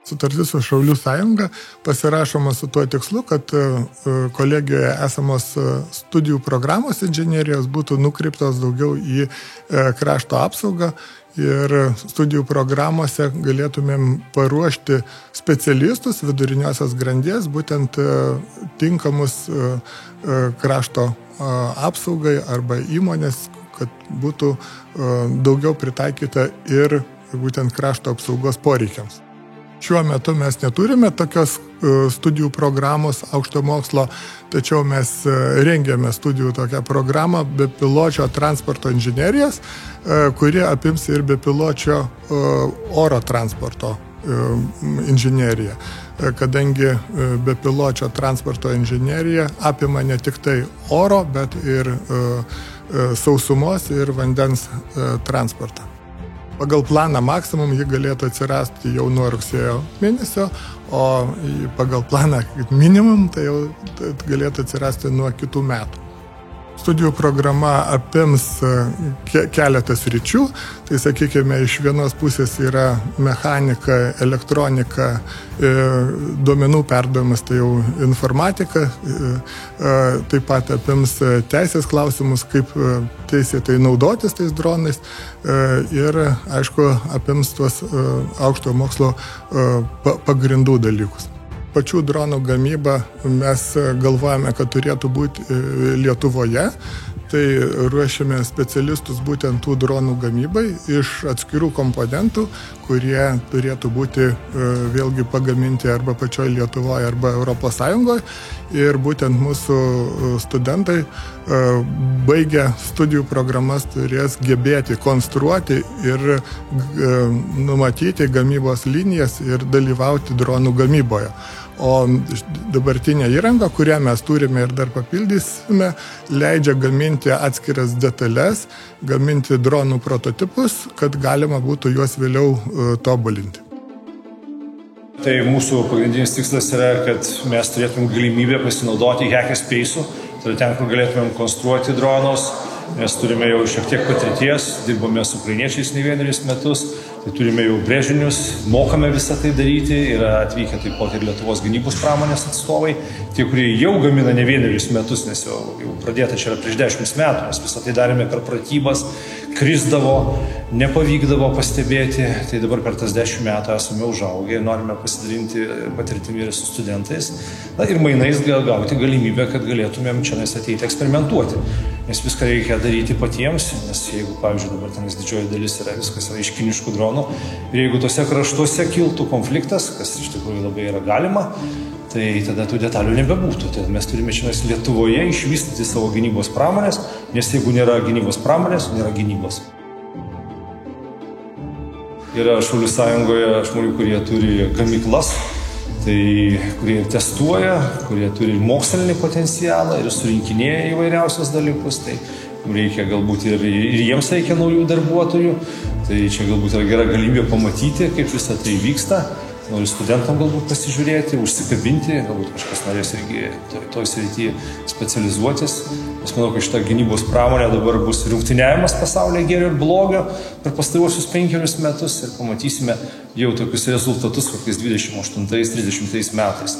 Sutartis su Šaulių sąjunga pasirašoma su tuo tikslu, kad kolegijoje esamos studijų programos inžinerijos būtų nukreiptos daugiau į krašto apsaugą ir studijų programuose galėtumėm paruošti specialistus viduriniosios grandies, būtent tinkamus krašto apsaugai arba įmonės, kad būtų daugiau pritaikyta ir būtent krašto apsaugos poreikiams. Šiuo metu mes neturime tokios studijų programos aukšto mokslo, tačiau mes rengiame studijų tokią programą bepiločio transporto inžinerijos, kuri apims ir bepiločio oro transporto inžineriją. Kadangi bepiločio transporto inžinerija apima ne tik tai oro, bet ir sausumos ir vandens transportą. Pagal planą maksimum ji galėtų atsirasti jau nuo rugsėjo mėnesio, o pagal planą minimum tai jau galėtų atsirasti nuo kitų metų. Studijų programa apims keletas sričių, tai sakykime, iš vienos pusės yra mechanika, elektronika, duomenų perdavimas, tai jau informatika, taip pat apims teisės klausimus, kaip teisėtai naudotis tais dronais ir, aišku, apims tuos aukšto mokslo pagrindų dalykus. Pačių dronų gamybą mes galvojame, kad turėtų būti Lietuvoje, tai ruošiame specialistus būtent tų dronų gamybai iš atskirų komponentų, kurie turėtų būti vėlgi pagaminti arba pačioje Lietuvoje, arba Europos Sąjungoje. Ir būtent mūsų studentai baigę studijų programas turės gebėti konstruoti ir numatyti gamybos linijas ir dalyvauti dronų gamyboje. O dabartinė įranga, kurią mes turime ir dar papildysime, leidžia gaminti atskiras detalės, gaminti dronų prototipus, kad galima būtų juos vėliau tobulinti. Tai mūsų pagrindinis tikslas yra, kad mes turėtume galimybę pasinaudoti hackerspace'u, tai yra ten, kur galėtumėm konstruoti dronus. Mes turime jau šiek tiek patirties, dirbame su ukrainiečiais ne vienerius metus, tai turime jau brėžinius, mokame visą tai daryti, yra atvykę taip pat ir Lietuvos gynybos pramonės atstovai, tie, kurie jau gamina ne vienerius metus, nes jau pradėta čia yra prieš 10 metų, mes visą tai darėme per pratybas, krisdavo, nepavykdavo pastebėti, tai dabar per tas 10 metų esame užaugę ir norime pasidalinti patirtimi ir su studentais, ir mainais gauti galimybę, kad galėtumėm čia ateiti eksperimentuoti, nes viską reikia daryti patiems, nes jeigu, pavyzdžiui, dabar tenais didžioji dalis yra viskas yra iš kiniškų dronų, ir jeigu tose kraštuose kiltų konfliktas, kas iš tikrųjų labai yra galima, tai tada tų detalių nebebūtų. Tai mes turime šiandien Lietuvoje išvystyti savo gynybos pramonės, nes jeigu nėra gynybos pramonės, nėra gynybos. Yra Šaulių sąjungoje žmonių, kurie turi gamyklas, tai kurie testuoja, kurie turi mokslinį potencialą ir surinkinėja įvairiausius dalykus, tai reikia galbūt ir jiems reikia naujų darbuotojų, tai čia galbūt yra gera galimybė pamatyti, kaip visą tai vyksta. Noriu studentam galbūt pasižiūrėti, užsikabinti, galbūt kažkas norės irgi toj srityje specializuotis. Aš manau, kad šita gynybos pramonė dabar bus rungtyniavimas pasaulyje gėrio ir blogio per pastaruosius 5 metus ir pamatysime jau tokius rezultatus kokiais 28-30 metais.